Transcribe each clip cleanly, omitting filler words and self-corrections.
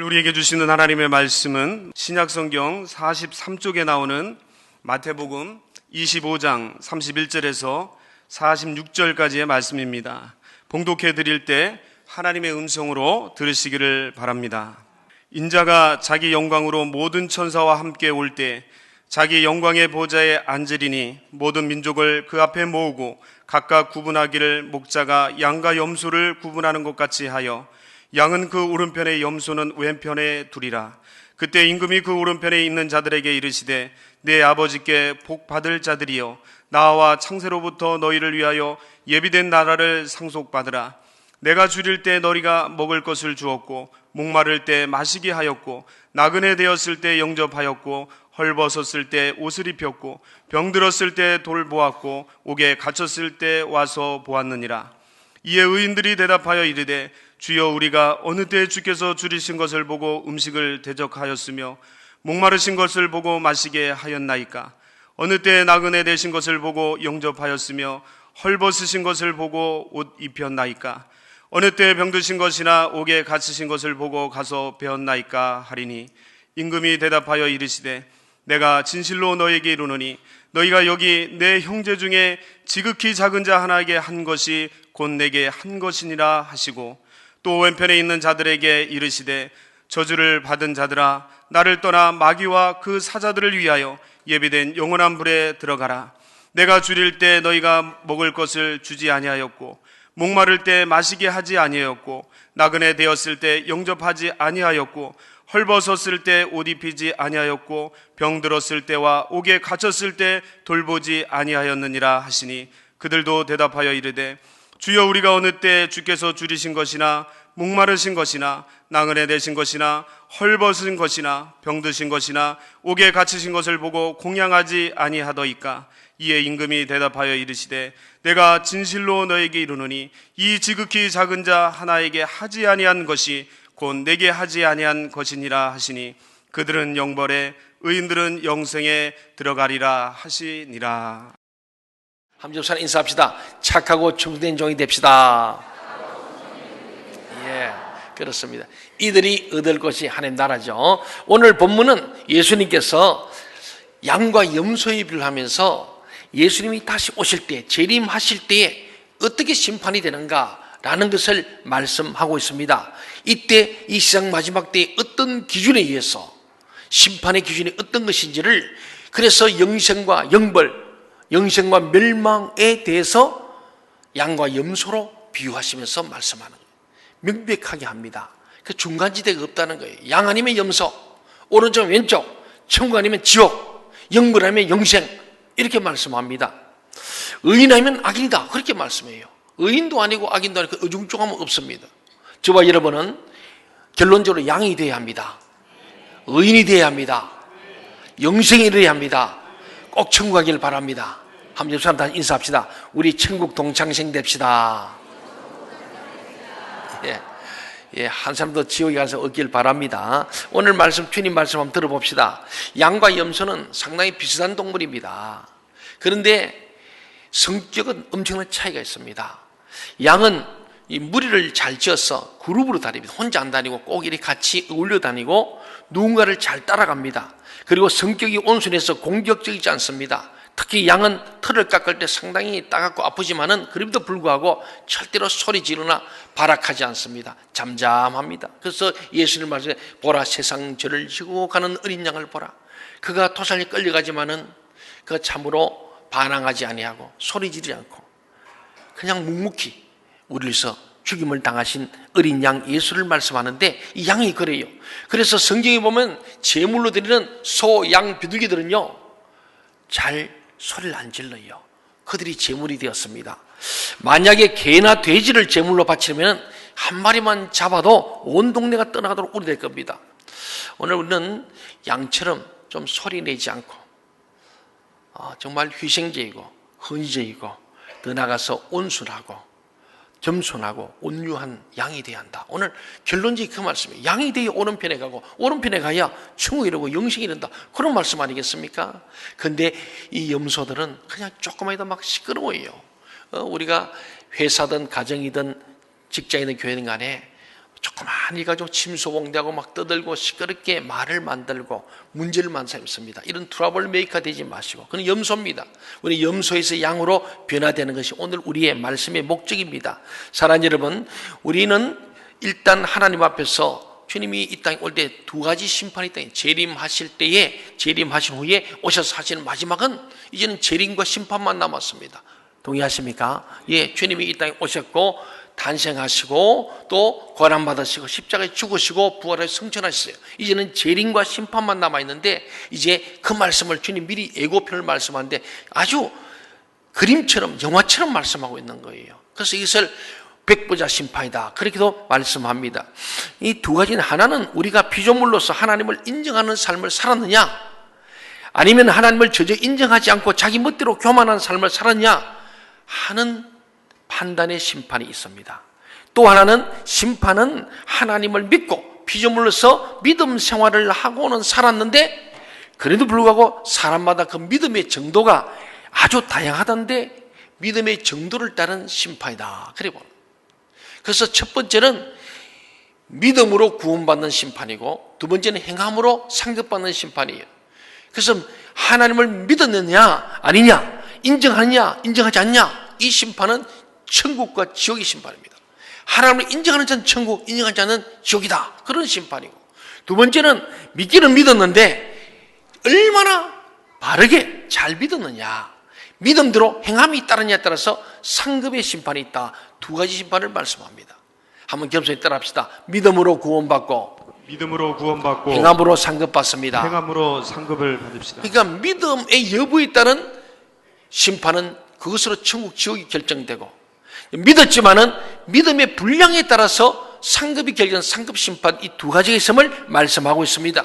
우리에게 주시는 하나님의 말씀은 신약성경 43쪽에 나오는 마태복음 25장 31절에서 46절까지의 말씀입니다. 봉독해 드릴 때 하나님의 음성으로 들으시기를 바랍니다. 인자가 자기 영광으로 모든 천사와 함께 올 때 자기 영광의 보좌에 앉으리니 모든 민족을 그 앞에 모으고 각각 구분하기를 목자가 양과 염소를 구분하는 것 같이 하여 양은 그 오른편에 염소는 왼편에 두리라. 그때 임금이 그 오른편에 있는 자들에게 이르시되 내 아버지께 복 받을 자들이여 나와 창세로부터 너희를 위하여 예비된 나라를 상속받으라. 내가 줄일 때 너희가 먹을 것을 주었고 목마를 때 마시게 하였고 나그네 되었을 때 영접하였고 헐벗었을 때 옷을 입혔고 병들었을 때 돌보았고 옥에 갇혔을 때 와서 보았느니라. 이에 의인들이 대답하여 이르되 주여 우리가 어느 때 주께서 줄이신 것을 보고 음식을 대적하였으며 목마르신 것을 보고 마시게 하였나이까? 어느 때 나그네 되신 것을 보고 영접하였으며 헐벗으신 것을 보고 옷 입혔나이까? 어느 때 병드신 것이나 옥에 갇히신 것을 보고 가서 배웠나이까 하리니 임금이 대답하여 이르시되 내가 진실로 너에게 이르노니 너희가 여기 내 형제 중에 지극히 작은 자 하나에게 한 것이 곧 내게 한 것이니라 하시고 또 왼편에 있는 자들에게 이르시되 저주를 받은 자들아 나를 떠나 마귀와 그 사자들을 위하여 예비된 영원한 불에 들어가라. 내가 줄일 때 너희가 먹을 것을 주지 아니하였고 목마를 때 마시게 하지 아니하였고 나그네 되었을 때 영접하지 아니하였고 헐벗었을 때 옷 입히지 아니하였고 병들었을 때와 옥에 갇혔을 때 돌보지 아니하였느니라 하시니 그들도 대답하여 이르되 주여 우리가 어느 때 주께서 줄이신 것이나 목마르신 것이나 나그네 되신 것이나 헐벗은 것이나 병드신 것이나 옥에 갇히신 것을 보고 공양하지 아니하더이까? 이에 임금이 대답하여 이르시되 내가 진실로 너에게 이르노니 이 지극히 작은 자 하나에게 하지 아니한 것이 곧 내게 하지 아니한 것이니라 하시니 그들은 영벌에 의인들은 영생에 들어가리라 하시니라. 함께합시다. 인사합시다. 착하고 충성된 종이 됩시다. 예, 그렇습니다. 이들이 얻을 것이 하나님 나라죠. 오늘 본문은 예수님께서 양과 염소의 비유를 하면서 예수님이 다시 오실 때, 재림하실 때에 어떻게 심판이 되는가라는 것을 말씀하고 있습니다. 이때 이 세상 마지막 때에 어떤 기준에 의해서 심판의 기준이 어떤 것인지를, 그래서 영생과 영벌, 영생과 멸망에 대해서 양과 염소로 비유하시면서 말씀하는 거예요. 명백하게 합니다. 그 중간지대가 없다는 거예요. 양 아니면 염소, 오른쪽 왼쪽, 천국 아니면 지옥, 영벌 아니면 영생, 이렇게 말씀합니다. 의인 아니면 악인이다, 그렇게 말씀해요. 의인도 아니고 악인도 아니고 어중중하면 없습니다. 저와 여러분은 결론적으로 양이 되어야 합니다. 의인이 되어야 합니다. 영생이 이르어야 합니다. 꼭 천국 가기를 바랍니다. 한번 옆 사람 인사합시다. 우리 천국 동창생 됩시다. 예, 한 사람도 지옥에 가서 얻길 바랍니다. 오늘 말씀, 주님 말씀 한번 들어봅시다. 양과 염소는 상당히 비슷한 동물입니다. 그런데 성격은 엄청난 차이가 있습니다. 양은 이 무리를 잘 지어서 그룹으로 다닙니다. 혼자 안 다니고 꼭 이렇게 같이 어울려 다니고 누군가를 잘 따라갑니다. 그리고 성격이 온순해서 공격적이지 않습니다. 특히 양은 털을 깎을 때 상당히 따갑고 아프지만은 그럼에도 불구하고 절대로 소리 지르나 발악하지 않습니다. 잠잠합니다. 그래서 예수님 말씀에 보라 세상 죄를 지고 가는 어린 양을 보라. 그가 토살에 끌려가지만은 그가 참으로 반항하지 아니하고 소리 지르지 않고 그냥 묵묵히 우리를 위해서 죽임을 당하신 어린 양 예수를 말씀하는데 이 양이 그래요. 그래서 성경에 보면 제물로 드리는 소, 양, 비둘기들은요 잘 소리를 안 질러요. 그들이 제물이 되었습니다. 만약에 개나 돼지를 제물로 바치려면 한 마리만 잡아도 온 동네가 떠나가도록 우려될 겁니다. 오늘 우리는 양처럼 좀 소리 내지 않고 정말 희생적이고 헌의적이고 더 나아가서 온순하고 겸손하고 온유한 양이 되어야 한다. 오늘 결론적인 그 말씀이에요. 양이 되어 오른편에 가고 오른편에 가야 천국이 이르고 영생이 이른다. 그런 말씀 아니겠습니까? 근데 이 염소들은 그냥 조금만 해도 막 시끄러워요. 우리가 회사든 가정이든 직장이든 교회든 간에 조그만 일 가지고 침소봉대하고 막 떠들고 시끄럽게 말을 만들고 문제를 만든 사람이 있습니다. 이런 트러블 메이커 되지 마시고, 그는 염소입니다. 우리 염소에서 양으로 변화되는 것이 오늘 우리의 말씀의 목적입니다. 사랑하는 여러분, 우리는 일단 하나님 앞에서 주님이 이 땅에 올 때 두 가지 심판이 있다. 재림하실 때에, 재림하신 후에 오셔서 하시는 마지막은 이제는 재림과 심판만 남았습니다. 동의하십니까? 예, 주님이 이 땅에 오셨고 탄생하시고 또 고난받으시고 십자가에 죽으시고 부활해 승천하셨어요. 이제는 재림과 심판만 남아있는데, 이제 그 말씀을 주님 미리 예고편을 말씀하는데 아주 그림처럼 영화처럼 말씀하고 있는 거예요. 그래서 이것을 백보자 심판이다, 그렇게도 말씀합니다. 이 두 가지는, 하나는 우리가 피조물로서 하나님을 인정하는 삶을 살았느냐, 아니면 하나님을 전혀 인정하지 않고 자기 멋대로 교만한 삶을 살았냐 하는 판단의 심판이 있습니다. 또 하나는, 심판은 하나님을 믿고 피조물로서 믿음 생활을 하고는 살았는데 그래도 불구하고 사람마다 그 믿음의 정도가 아주 다양하던데 믿음의 정도를 따른 심판이다, 그래 봅니다. 그래서 첫 번째는 믿음으로 구원받는 심판이고, 두 번째는 행함으로 상급받는 심판이에요. 그래서 하나님을 믿었느냐 아니냐, 인정하느냐 인정하지 않냐, 이 심판은 천국과 지옥의 심판입니다. 하나님을 인정하는 자는 천국, 인정하지 않는 지옥이다, 그런 심판이고, 두 번째는 믿기는 믿었는데 얼마나 바르게 잘 믿었느냐, 믿음대로 행함이 따르냐에 따라서 상급의 심판이 있다. 두 가지 심판을 말씀합니다. 한번 겸손히 따라합시다. 믿음으로 구원받고 행함으로 상급받습니다. 행함으로 상급을 받읍시다. 그러니까 믿음의 여부에 따른 심판은 그것으로 천국 지옥이 결정되고, 믿었지만은 믿음의 분량에 따라서 상급이 결정, 상급 심판, 이 두 가지가 있음을 말씀하고 있습니다.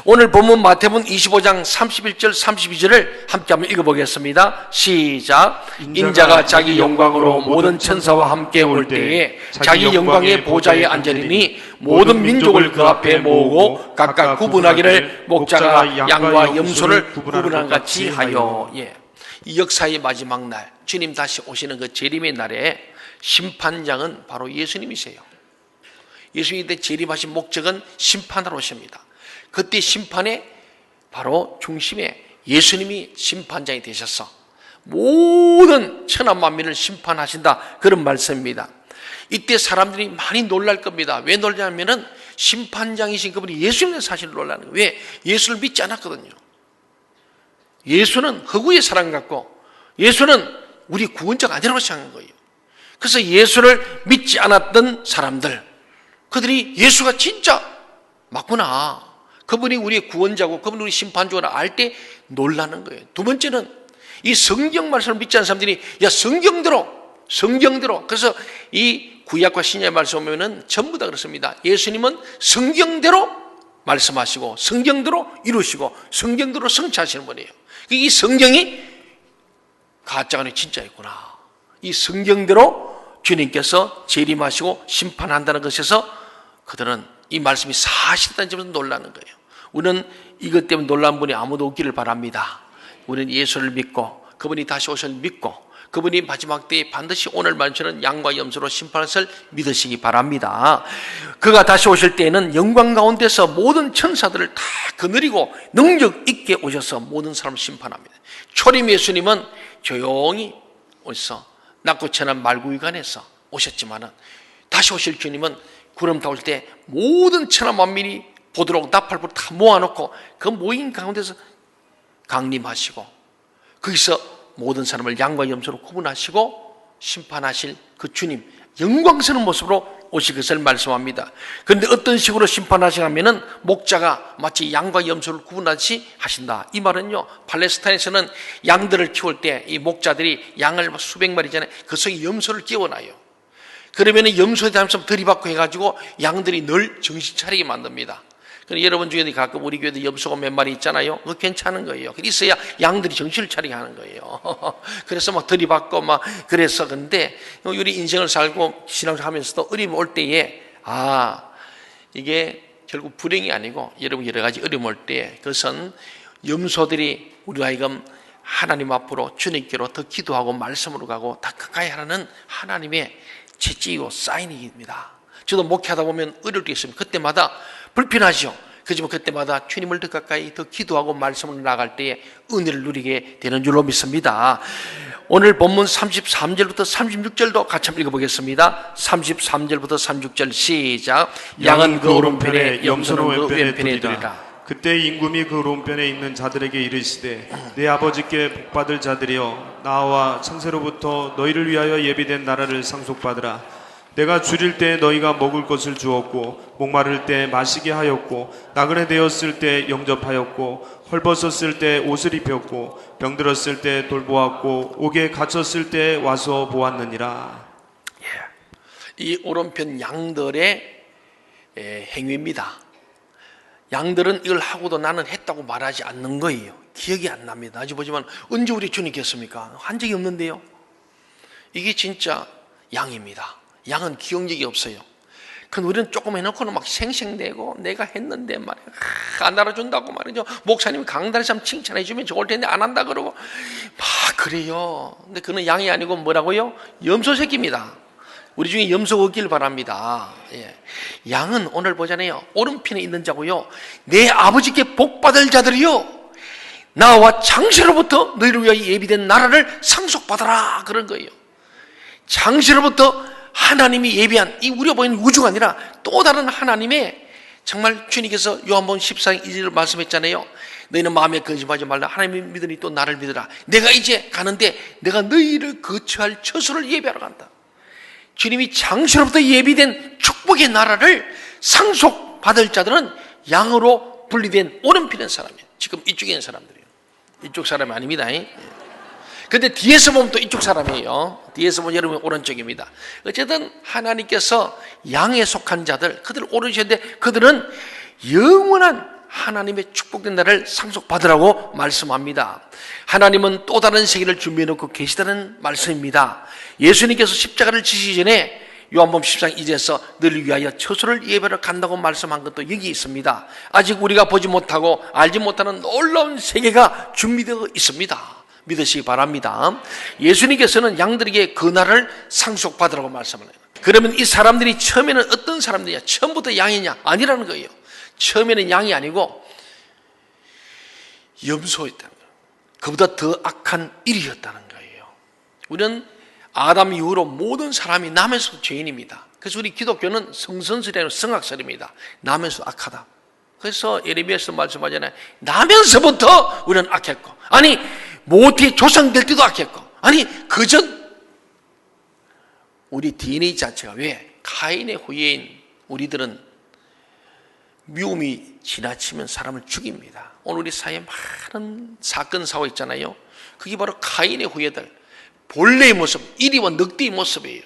오늘 본문 마태복음 25장 31절 32절을 함께 한번 읽어보겠습니다. 시작. 인자가 자기 영광으로 모든 천사와 함께 올 때에 자기 영광의 보좌에 앉으리니 모든 민족을 그 앞에 모으고 각각 구분하기를 목자가 양과 염소를 구분한 같이 하여. 예. 이 역사의 마지막 날, 주님 다시 오시는 그 재림의 날에 심판장은 바로 예수님이세요. 예수님이 때 재림하신 목적은 심판하러 오십니다. 그때 심판의 바로 중심에 예수님이 심판장이 되셔서 모든 천하 만민을 심판하신다, 그런 말씀입니다. 이때 사람들이 많이 놀랄 겁니다. 왜 놀냐면은 심판장이신 그분이 예수님의 사실을 놀라는 거예요. 왜? 예수를 믿지 않았거든요. 예수는 허구의 사람 같고 예수는 우리 구원자가 아니라고 생각한 거예요. 그래서 예수를 믿지 않았던 사람들, 그들이 예수가 진짜 맞구나, 그분이 우리의 구원자고 그분이 우리 심판주라 알 때 놀라는 거예요. 두 번째는 이 성경 말씀을 믿지 않는 사람들이 야 성경대로 그래서 이 구약과 신약의 말씀 보면은 전부 다 그렇습니다. 예수님은 성경대로 말씀하시고 성경대로 이루시고 성경대로 성취하시는 분이에요. 이 성경이 가짜가 아니라 진짜였구나, 이 성경대로 주님께서 재림하시고 심판한다는 것에서 그들은 이 말씀이 사실이라는 점에서 놀라는 거예요. 우리는 이것 때문에 놀란 분이 아무도 없기를 바랍니다. 우리는 예수를 믿고 그분이 다시 오실 믿고 그분이 마지막 때에 반드시 오늘 만처럼 양과 염소로 심판을 믿으시기 바랍니다. 그가 다시 오실 때에는 영광 가운데서 모든 천사들을 다 거느리고 능력 있게 오셔서 모든 사람을 심판합니다. 초림 예수님은 조용히 오셔서 낮고 천한 말구유관에서 오셨지만은 다시 오실 주님은 구름 타올 때 모든 천하 만민이 보도록 나팔불 다 모아놓고 그 모인 가운데서 강림하시고 거기서 모든 사람을 양과 염소로 구분하시고 심판하실 그 주님, 영광스러운 모습으로 오실 것을 말씀합니다. 그런데 어떤 식으로 심판하시냐면은 목자가 마치 양과 염소를 구분하듯이 하신다. 이 말은요, 팔레스타인에서는 양들을 키울 때 이 목자들이 양을 수백 마리잖아요. 그 속에 염소를 끼워놔요. 그러면 염소에 대한 좀 들이받고 해가지고 양들이 늘 정신 차리게 만듭니다. 여러분 중에도 가끔 우리 교회도 염소가 몇 마리 있잖아요. 그거 괜찮은 거예요. 있어야 양들이 정신을 차리게 하는 거예요. 그래서 막 들이받고 막 그래서. 근데 우리 인생을 살고 신앙을 하면서도 어려움 올 때에 이게 결국 불행이 아니고 여러분 여러 가지 어려움 올 때 그것은 염소들이 우리가 하여금 하나님 앞으로 주님께로 더 기도하고 말씀으로 가고 더 가까이 하라는 하나님의 채찍이고 사인입니다. 저도 목회하다 보면 어려울 게 있습니다. 그때마다 불편하죠. 그렇지만 그때마다 주님을 더 가까이 더 기도하고 말씀을 나갈 때에 은혜를 누리게 되는 줄로 믿습니다. 오늘 본문 33절부터 36절도 같이 한번 읽어보겠습니다. 33절부터 36절 시작. 양은 그 오른편에 염소는 그 왼편에 두리라. 그때 임금이 그 오른편에 있는 자들에게 이르시되 내 아버지께 복받을 자들이여 나와 창세로부터 너희를 위하여 예비된 나라를 상속받으라. 내가 줄일 때 너희가 먹을 것을 주었고 목마를 때 마시게 하였고 나그네 되었을 때 영접하였고 헐벗었을 때 옷을 입혔고 병들었을 때 돌보았고 옥에 갇혔을 때 와서 보았느니라. 이 오른편 양들의 행위입니다. 양들은 이걸 하고도 나는 했다고 말하지 않는 거예요. 기억이 안 납니다. 아주 보지만 언제 우리 주님께 했습니까? 한 적이 없는데요. 이게 진짜 양입니다. 양은 기억력이 없어요. 그건 우리는 조금 해놓고는 막 생생내고 내가 했는데 말이야 안 알아준다고 말이죠. 목사님이 강단에서 한번 칭찬해 주면 좋을 텐데 안 한다 그러고 막 그래요. 근데 그는 양이 아니고 뭐라고요? 염소 새끼입니다. 우리 중에 염소가 없길 바랍니다. 예. 양은 오늘 보잖아요. 오른편에 있는 자고요. 내 아버지께 복받을 자들이요 나와 창세로부터 너희를 위하여 예비된 나라를 상속받아라 그런 거예요. 창세로부터 하나님이 예비한 이 우리가 보이는 우주가 아니라 또 다른 하나님의 정말 주님께서 요한복음 14장 2절을 말씀했잖아요. 너희는 마음에 근심하지 말라. 하나님을 믿으니 또 나를 믿으라. 내가 이제 가는데 내가 너희를 거처할 처소를 예비하러 간다. 주님이 창세로부터 예비된 축복의 나라를 상속받을 자들은 양으로 분리된 오른편의 사람이에요. 지금 이쪽에 있는 사람들이에요. 이쪽 사람이 아닙니다. 근데 뒤에서 보면 또 이쪽 사람이에요. 뒤에서 보면 여러분 오른쪽입니다. 어쨌든 하나님께서 양에 속한 자들, 그들 오르셨는데 그들은 영원한 하나님의 축복된 나라를 상속받으라고 말씀합니다. 하나님은 또 다른 세계를 준비해 놓고 계시다는 말씀입니다. 예수님께서 십자가를 지시기 전에 요한복음 14장 2절에서 너를 위하여 처소를 예배하러 간다고 말씀한 것도 여기 있습니다. 아직 우리가 보지 못하고 알지 못하는 놀라운 세계가 준비되어 있습니다. 믿으시기 바랍니다. 예수님께서는 양들에게 그 나라를 상속받으라고 말씀을 해요. 그러면 이 사람들이 처음에는 어떤 사람들이냐? 처음부터 양이냐? 아니라는 거예요. 처음에는 양이 아니고 염소였다는 거예요. 그보다 더 악한 일이었다는 거예요. 우리는 아담 이후로 모든 사람이 남에서 죄인입니다. 그래서 우리 기독교는 성선설이라는 성악설입니다. 남에서 악하다. 그래서 예레미야에서 말씀하잖아요. 나면서부터 우리는 악했고, 아니 모태의 조상될 때도 악했고, 아니 그전 우리 DNA 자체가 왜 가인의 후예인 우리들은 미움이 지나치면 사람을 죽입니다. 오늘 우리 사회에 많은 사건 사고 있잖아요. 그게 바로 가인의 후예들, 본래의 모습, 이리와 늑대의 모습이에요.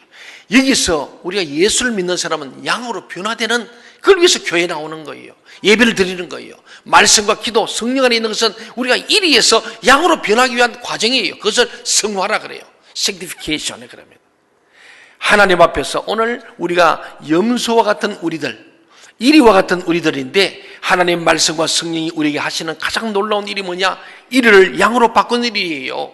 여기서 우리가 예수를 믿는 사람은 양으로 변화되는, 그걸 위해서 교회에 나오는 거예요. 예배를 드리는 거예요. 말씀과 기도, 성령 안에 있는 것은 우리가 이리에서 양으로 변하기 위한 과정이에요. 그것을 성화라 그래요. sanctification에 그럽니다. 하나님 앞에서 오늘 우리가 염소와 같은 우리들, 이리와 같은 우리들인데 하나님 말씀과 성령이 우리에게 하시는 가장 놀라운 일이 뭐냐? 이리를 양으로 바꾼 일이에요.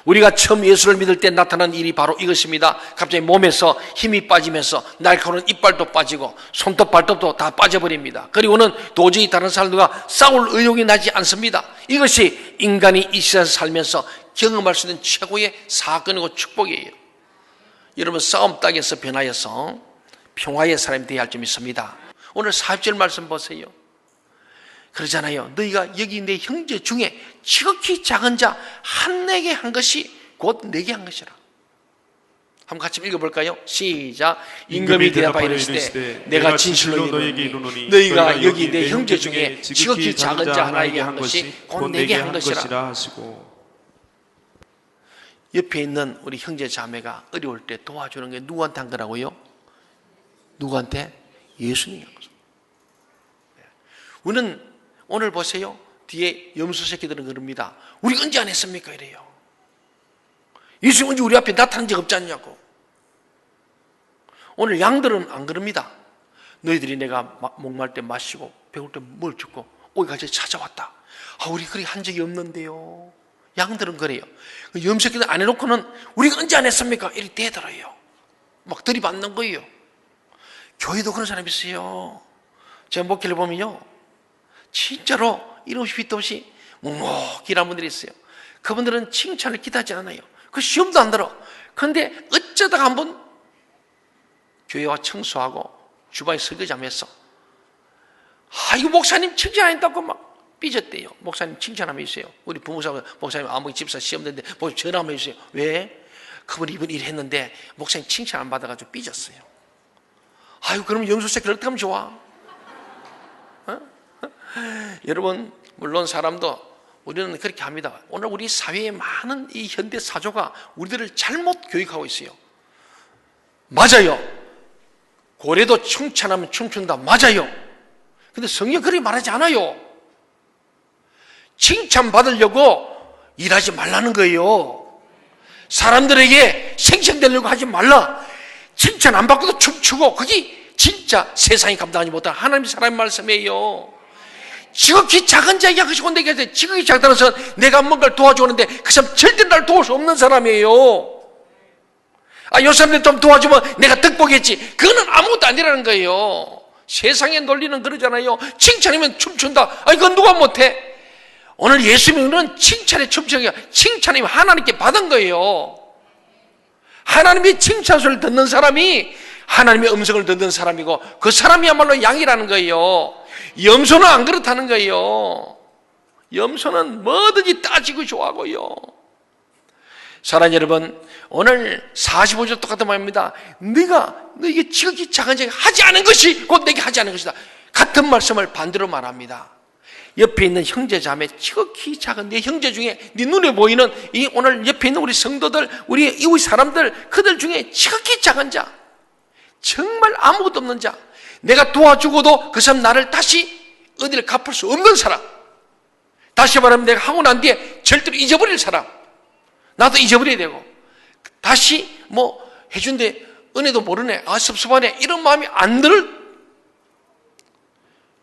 우리가 처음 예수를 믿을 때 나타난 일이 바로 이것입니다. 갑자기 몸에서 힘이 빠지면서 날카로운 이빨도 빠지고 손톱 발톱도 다 빠져버립니다. 그리고는 도저히 다른 사람들과 싸울 의욕이 나지 않습니다. 이것이 인간이 이 세상에서 살면서 경험할 수 있는 최고의 사건이고 축복이에요. 여러분, 싸움 땅에서 변하여서 평화의 사람이 되어야 할 점이 있습니다. 오늘 4절 말씀 보세요. 그러잖아요. 너희가 여기 내 형제 중에 지극히 작은 자 한 내게 한 것이 곧 내게 한 것이라. 한번 같이 읽어볼까요? 시작. 임금이 대답하여 이르시되 내가 진실로 너희에게 이르노니 너희가 여기 내 형제 중에 지극히 작은 자 하나에게 한 것이 곧 내게 한 것이라 하시고. 옆에 있는 우리 형제 자매가 어려울 때 도와주는 게 누구한테 한 거라고요? 누구한테? 예수님이 한 거죠. 우리는 오늘 보세요. 뒤에 염소 새끼들은 그럽니다. 우리 언제 안 했습니까? 이래요. 예수님 언제 우리 앞에 나타난 적 없지 않냐고. 오늘 양들은 안 그럽니다. 너희들이 내가 목말 때 마시고 배울 때 뭘 줬고 오기까지 찾아왔다. 아, 우리 그렇게 한 적이 없는데요. 양들은 그래요. 염소 새끼들 안 해놓고는 우리가 언제 안 했습니까? 이렇게 대들어요. 막 들이받는 거예요. 교회도 그런 사람이 있어요. 제가 목회를 보면요, 진짜로 이름 없이 빚도 없이 묵묵히란 분들이 있어요. 그분들은 칭찬을 기대하지 않아요. 그 시험도 안 들어. 그런데 어쩌다가 한번 교회와 청소하고 주방에 설거지하면서 이거 목사님 칭찬 안 했다고 막 삐졌대요. 목사님 칭찬 한번 해주세요. 우리 부모님, 목사님 아무리 집사 시험 됐는데 목사님 전화 한번 해주세요. 왜? 그분이 이번 일 했는데 목사님 칭찬 안 받아가지고 삐졌어요. 그럼 염소 새끼를 어떻게 하면 좋아? 여러분, 물론 사람도 우리는 그렇게 합니다. 오늘 우리 사회의 많은 이 현대 사조가 우리들을 잘못 교육하고 있어요. 맞아요. 고래도 칭찬하면 춤춘다. 맞아요. 근데 성경 그렇게 말하지 않아요. 칭찬받으려고 일하지 말라는 거예요. 사람들에게 생생되려고 하지 말라. 칭찬 안 받고도 춤추고, 그게 진짜 세상이 감당하지 못한 하나님 사람의 말씀이에요. 지극히 작은 자에게 하시고 내게 하세요. 지극히 작다는 것은 내가 뭔가를 도와주는데 그 사람 절대 날 도울 수 없는 사람이에요. 요 사람들 좀 도와주면 내가 득보겠지. 그거는 아무것도 아니라는 거예요. 세상의 논리는 그러잖아요. 칭찬이면 춤춘다. 이건 누가 못해? 오늘 예수 믿는 칭찬에 춤추는 게 아니라 칭찬이면 하나님께 받은 거예요. 하나님의 칭찬 소리를 듣는 사람이 하나님의 음성을 듣는 사람이고, 그 사람이야말로 양이라는 거예요. 염소는 안 그렇다는 거예요. 염소는 뭐든지 따지고 좋아하고요. 사랑하는 여러분, 오늘 45절 똑같은 말입니다. 네가 너에게 지극히 작은 자가 하지 않은 것이 곧 내게 하지 않은 것이다. 같은 말씀을 반대로 말합니다. 옆에 있는 형제 자매, 지극히 작은 내 형제 중에 네 눈에 보이는 이 오늘 옆에 있는 우리 성도들, 우리 이웃 사람들, 그들 중에 지극히 작은 자, 정말 아무것도 없는 자, 내가 도와주고도 그 사람 나를 다시 어디를 갚을 수 없는 사람, 다시 말하면 내가 하고 난 뒤에 절대로 잊어버릴 사람, 나도 잊어버려야 되고, 다시 뭐 해준데 은혜도 모르네, 섭섭하네, 이런 마음이 안 들,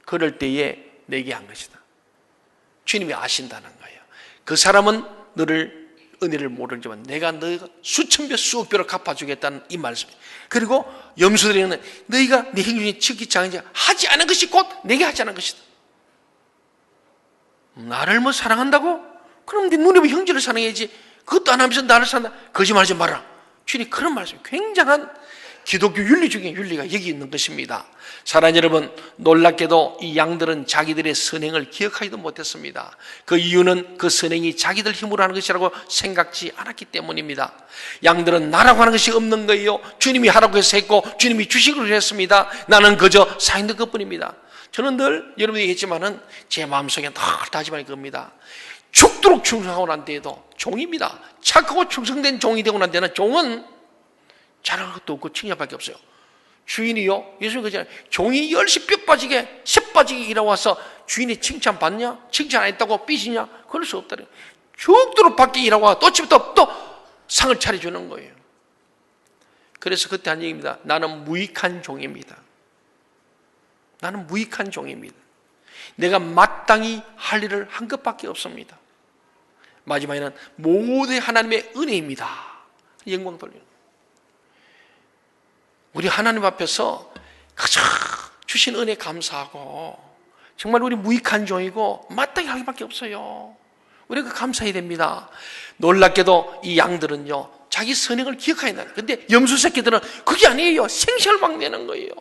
그럴 때에 내게 한 것이다. 주님이 아신다는 거예요. 그 사람은 너를 은혜를 모르지만 내가 너희가 수천 배 수억 배로 갚아주겠다는 이 말씀. 그리고 염소들에게는 너희가 네 행중에 지극히 작은 자 하지 않은 것이 곧 내게 하지 않은 것이다. 나를 뭐 사랑한다고? 그럼 네 눈에 보면 형제를 사랑해야지. 그것도 안 하면서 나를 사랑한다. 거짓말하지 마라. 주님 그런 말씀, 굉장한 기독교 윤리 중에 윤리가 여기 있는 것입니다. 사랑하는 여러분, 놀랍게도 이 양들은 자기들의 선행을 기억하지도 못했습니다. 그 이유는 그 선행이 자기들 힘으로 하는 것이라고 생각지 않았기 때문입니다. 양들은 나라고 하는 것이 없는 거예요. 주님이 하라고 해서 했고 주님이 주시기로 했습니다. 나는 그저 사 있는 것뿐입니다. 저는 늘 여러분이 얘기했지만은 제 마음속에 늘 다짐하는 겁니다. 죽도록 충성하고 난 뒤에도 종입니다. 착하고 충성된 종이 되고 난 뒤에는 종은 잘하는 것도 없고 칭찬밖에 없어요. 주인이요, 예수님 그러잖아요. 종이 10시 뼈 빠지게, 새 빠지게 일하고 와서 주인이 칭찬 받냐? 칭찬 안 했다고 삐지냐? 그럴 수 없다. 죽도록 밖에 일하고 와 또 집부터 또 상을 차려주는 거예요. 그래서 그때 한 얘기입니다. 나는 무익한 종입니다. 나는 무익한 종입니다. 내가 마땅히 할 일을 한 것밖에 없습니다. 마지막에는 모든 하나님의 은혜입니다. 영광 돌리는 거예요. 우리 하나님 앞에서 그저 주신 은혜 감사하고, 정말 우리 무익한 종이고 마땅히 할 것밖에 없어요. 우리가 감사해야 됩니다. 놀랍게도 이 양들은요, 자기 선행을 기억해야 된다. 근데 염소 새끼들은 그게 아니에요. 생설막 내는 거예요.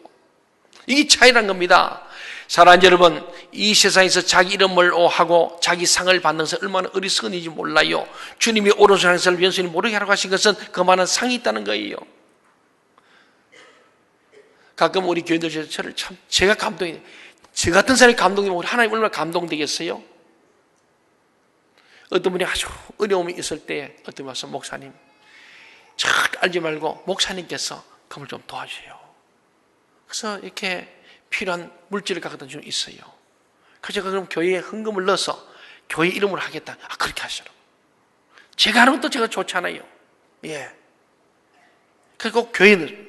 이게 차이란 겁니다. 사랑하는 여러분, 이 세상에서 자기 이름을 하고 자기 상을 받는 것은 얼마나 어리석은지 몰라요. 주님이 오른손 행사를 왼손이 모르게 하라고 하신 것은 그만한 상이 있다는 거예요. 가끔 우리 교인들 저를 참 제가 감동이 돼요. 저 같은 사람이 감동되면 우리 하나님 얼마나 감동되겠어요? 어떤 분이 아주 어려움이 있을 때 어떤 분이 와서 목사님 잘 알지 말고 목사님께서 그걸 좀 도와주세요. 그래서 이렇게 필요한 물질을 갖다 주는 있어요. 그래서 제가 그럼 교회에 헌금을 넣어서 교회 이름으로 하겠다. 그렇게 하시라고. 제가 하는 것도 제가 좋잖아요. 예. 그리고 교회는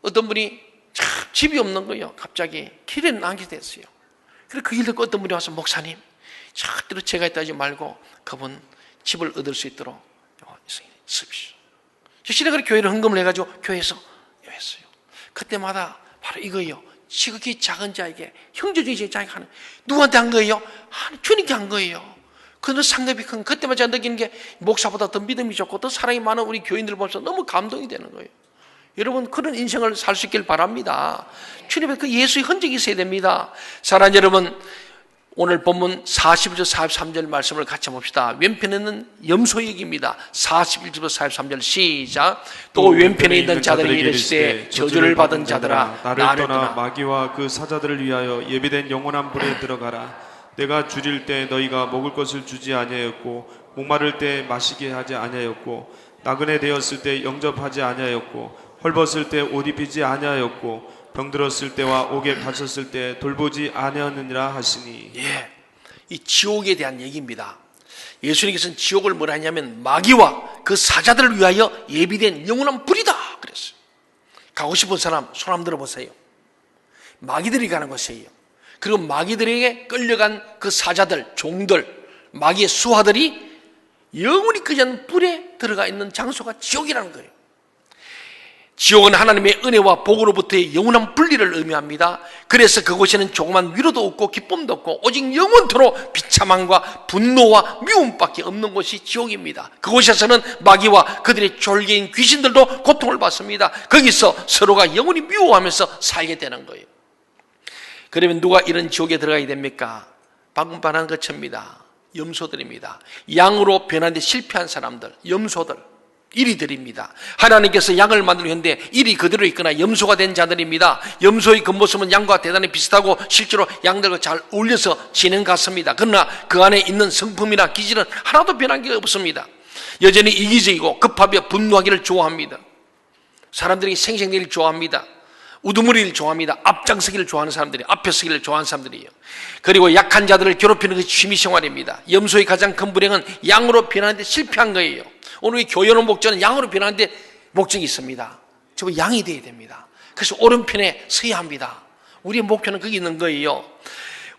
어떤 분이 참 집이 없는 거예요. 갑자기 길에 나게 됐어요. 그래서 그 일 듣고 어떤 분이 와서 목사님 절대로 제가 있다 하지 말고 그분 집을 얻을 수 있도록 쓰십시오. 실제 그렇게 교회를 헌금을 해가지고 교회에서 했어요. 그때마다 바로 이거예요. 지극히 작은 자에게, 형제중에 자에게 하는, 누구한테 한 거예요? 주님께 한 거예요. 그는 상급이 큰, 그때만 제가 느끼는 게 목사보다 더 믿음이 좋고 더 사랑이 많은 우리 교인들 보면서 너무 감동이 되는 거예요. 여러분, 그런 인생을 살 수 있길 바랍니다. 주님의 그 예수의 흔적이 있어야 됩니다. 사랑하는 여러분, 오늘 본문 41절 43절 말씀을 같이 봅시다. 왼편에는 염소얘기입니다. 41절 43절 시작. 또 왼편에 있는 자들에게 이르시되 저주를 받은 자들아 나를 떠나 마귀와 그 사자들을 위하여 예비된 영원한 불에 들어가라. 내가 줄일 때 너희가 먹을 것을 주지 아니하였고 목마를 때 마시게 하지 아니하였고 나그네 되었을 때 영접하지 아니하였고 헐벗을 때 옷 입히지 아니하였고 병들었을 때와 옥에 갇혔을 때 돌보지 아니하느니라 하시니. 예, 이 지옥에 대한 얘기입니다. 예수님께서는 지옥을 뭐라 하냐면 마귀와 그 사자들을 위하여 예비된 영원한 불이다 그랬어요. 가고 싶은 사람 손 한번 들어보세요. 마귀들이 가는 곳이에요. 그리고 마귀들에게 끌려간 그 사자들, 종들, 마귀의 수하들이 영원히 끄지 않는 불에 들어가 있는 장소가 지옥이라는 거예요. 지옥은 하나님의 은혜와 복으로부터의 영원한 분리를 의미합니다. 그래서 그곳에는 조그만 위로도 없고 기쁨도 없고 오직 영원토록 비참함과 분노와 미움밖에 없는 곳이 지옥입니다. 그곳에서는 마귀와 그들의 졸개인 귀신들도 고통을 받습니다. 거기서 서로가 영원히 미워하면서 살게 되는 거예요. 그러면 누가 이런 지옥에 들어가야 됩니까? 방금 말한 것입니다. 염소들입니다. 양으로 변하는 데 실패한 사람들, 염소들, 이리들입니다. 하나님께서 양을 만들었는데 이리 그대로 있거나 염소가 된 자들입니다. 염소의 겉모습은 양과 대단히 비슷하고 실제로 양들과 잘 어울려서 지는 것 같습니다. 그러나 그 안에 있는 성품이나 기질은 하나도 변한 게 없습니다. 여전히 이기적이고 급하며 분노하기를 좋아합니다. 사람들이 생생내기를 좋아합니다. 우두머리를 좋아합니다. 앞장서기를 좋아하는 사람들이, 앞에 서기를 좋아하는 사람들이에요. 그리고 약한 자들을 괴롭히는 것이 취미생활입니다. 염소의 가장 큰 불행은 양으로 변하는데 실패한 거예요. 오늘 이 교회의 목적은 양으로 변하는데 목적이 있습니다. 저 양이 되어야 됩니다. 그래서 오른편에 서야 합니다. 우리의 목표는 거기 있는 거예요.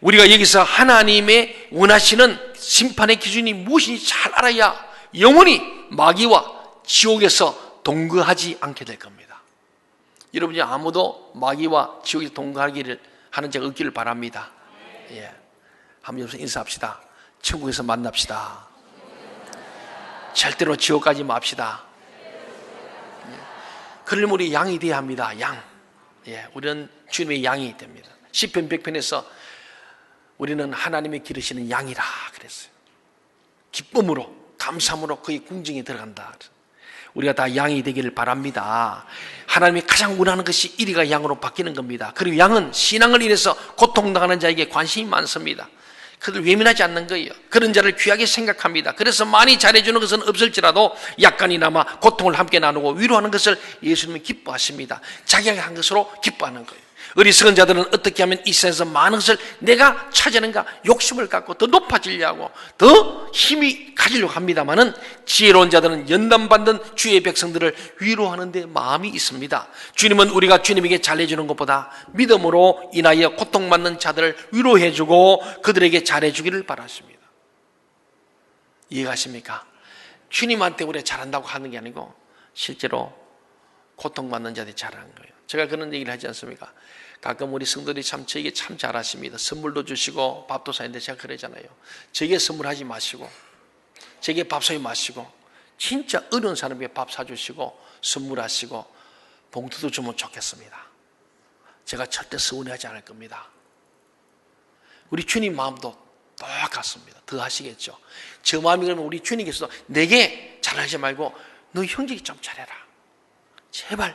우리가 여기서 하나님의 원하시는 심판의 기준이 무엇인지 잘 알아야 영원히 마귀와 지옥에서 동거하지 않게 될 겁니다. 여러분이 아무도 마귀와 지옥에서 동거하기를 하는 자가 없기를 바랍니다. 예, 한번 여러분 인사합시다. 천국에서 만납시다. 절대로 지옥 가지 맙시다. 그러려면 우리 양이 되어야 합니다. 양. 예, 우리는 주님의 양이 됩니다. 시편 100편에서 우리는 하나님의 기르시는 양이라 그랬어요. 기쁨으로, 감사함으로 그의 궁정에 들어간다. 우리가 다 양이 되기를 바랍니다. 하나님이 가장 원하는 것이 이리가 양으로 바뀌는 겁니다. 그리고 양은 신앙을 인해서 고통당하는 자에게 관심이 많습니다. 그들 외면하지 않는 거예요. 그런 자를 귀하게 생각합니다. 그래서 많이 잘해주는 것은 없을지라도 약간이나마 고통을 함께 나누고 위로하는 것을 예수님은 기뻐하십니다. 자기가 한 것으로 기뻐하는 거예요. 어리석은 자들은 어떻게 하면 이 세상에서 많은 것을 내가 찾아낸가 욕심을 갖고 더 높아지려고 더 힘이 가지려고 합니다마는 지혜로운 자들은 연단받는 주의 백성들을 위로하는 데 마음이 있습니다. 주님은 우리가 주님에게 잘해주는 것보다 믿음으로 인하여 고통받는 자들을 위로해주고 그들에게 잘해주기를 바라십니다. 이해가십니까? 주님한테 우리가 잘한다고 하는 게 아니고 실제로 고통받는 자들이 잘하는 거예요. 제가 그런 얘기를 하지 않습니까? 가끔 우리 성도들이 참 저에게 참 잘하십니다. 선물도 주시고 밥도 사는데 제가 그러잖아요. 저에게 선물하지 마시고 저에게 밥 사지 마시고 진짜 어려운 사람에게 밥 사주시고 선물하시고 봉투도 주면 좋겠습니다. 제가 절대 서운해하지 않을 겁니다. 우리 주님 마음도 똑같습니다. 더 하시겠죠. 저 마음이 그러면 우리 주님께서도 내게 잘하지 말고 너 형제에게 좀 잘해라. 제발.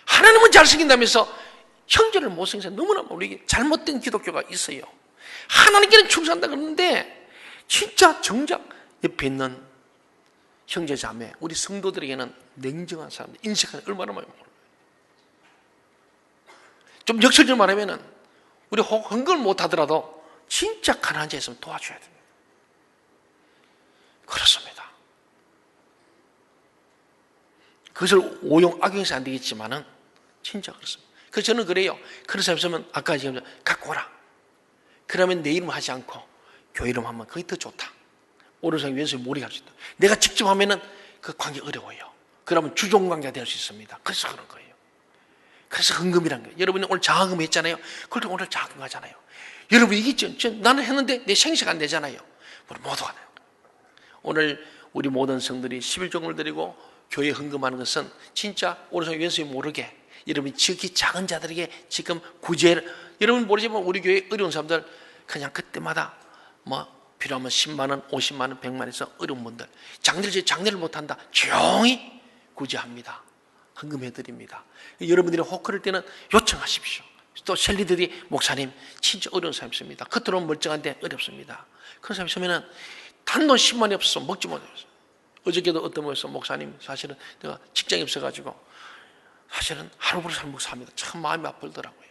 하나님은 잘생긴다면서 형제를 못생겨서 너무나 우리 잘못된 기독교가 있어요. 하나님께는 충성한다 그러는데 진짜 정작 옆에 있는 형제 자매 우리 성도들에게는 냉정한 사람들 인식하는 얼마나 많이 모르요. 좀 역설적으로 말하면은 우리 헌금을 못하더라도 진짜 가난한 자 있으면 도와줘야 됩니다. 그렇습니다. 그것을 악용해서 안 되겠지만은 진짜 그렇습니다. 그래서 저는 그래요. 그런 사람 있으면 아까 지금 갖고 오라. 그러면 내 이름 하지 않고 교회 이름 하면 그게 더 좋다. 오른 사람이 왼손에 몰이 갈 수 있다. 내가 직접 하면은 그 관계 어려워요. 그러면 주종 관계가 될 수 있습니다. 그래서 그런 거예요. 그래서 헌금이란 거예요. 여러분이 오늘 장학금 했잖아요. 그렇게 오늘 장학금 하잖아요. 여러분 이게 나는 했는데 내 생시가 안 되잖아요. 우리 모두가 돼요. 오늘 우리 모든 성들이 11조금을 드리고 교회 헌금하는 것은 진짜 오늘 왼손이 모르게 여러분이 지극히 작은 자들에게 지금 구제를, 여러분 모르지만 우리 교회 어려운 사람들 그냥 그때마다 뭐 필요하면 10만 원, 50만 원, 100만 원에서 어려운 분들 장례를 못한다 조용히 구제합니다. 헌금해 드립니다. 여러분들이 혹할 때는 요청하십시오. 또 셀리들이 목사님 진짜 어려운 사람 있습니다. 겉으로는 멀쩡한데 어렵습니다. 그런 사람 있으면 단돈 10만 원이 없어서 먹지 못해요. 어저께도 어떤 분에서 목사님 사실은 내가 직장이 없어가지고 사실은 하루부로 살 목사입니다. 참 마음이 아프더라고요.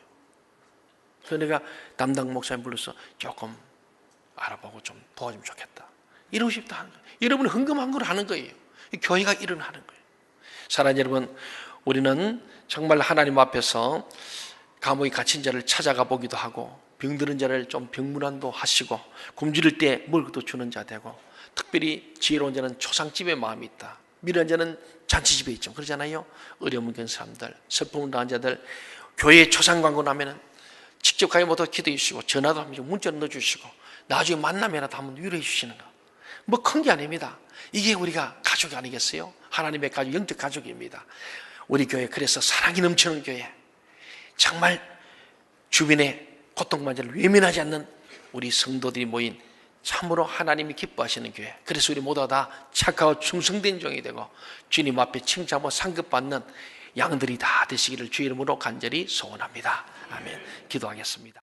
그래서 내가 담당 목사님 불러서 조금 알아보고 좀 도와주면 좋겠다. 이러고 싶다 하는 거예요. 여러분이 헌금한 걸 하는 거예요. 교회가 일어나는 거예요. 사랑하는 여러분, 우리는 정말 하나님 앞에서 감옥에 갇힌 자를 찾아가 보기도 하고 병드는 자를 좀 병문안도 하시고 굶주릴 때 먹을것도 주는 자 되고, 특별히 지혜로운 자는 초상집에 마음이 있다. 미련한 자는 잔치집에 있죠. 그러잖아요. 어려움을 겪는 사람들, 슬픔을 당한 자들, 교회에 초상 광고 나면은 직접 가지 못하고 기도해 주시고 전화도 하면 문자로 넣어주시고 나중에 만나면이라도 한번 위로해 주시는 거. 뭐 큰 게 아닙니다. 이게 우리가 가족이 아니겠어요? 하나님의 가족, 영적 가족입니다. 우리 교회 그래서 사랑이 넘치는 교회, 정말 주변에 고통받는 자를 외면하지 않는 우리 성도들이 모인 참으로 하나님이 기뻐하시는 교회. 그래서 우리 모두가 다 착하고 충성된 종이 되고 주님 앞에 칭찬하고 상급받는 양들이 다 되시기를 주의 이름으로 간절히 소원합니다. 아멘. 기도하겠습니다.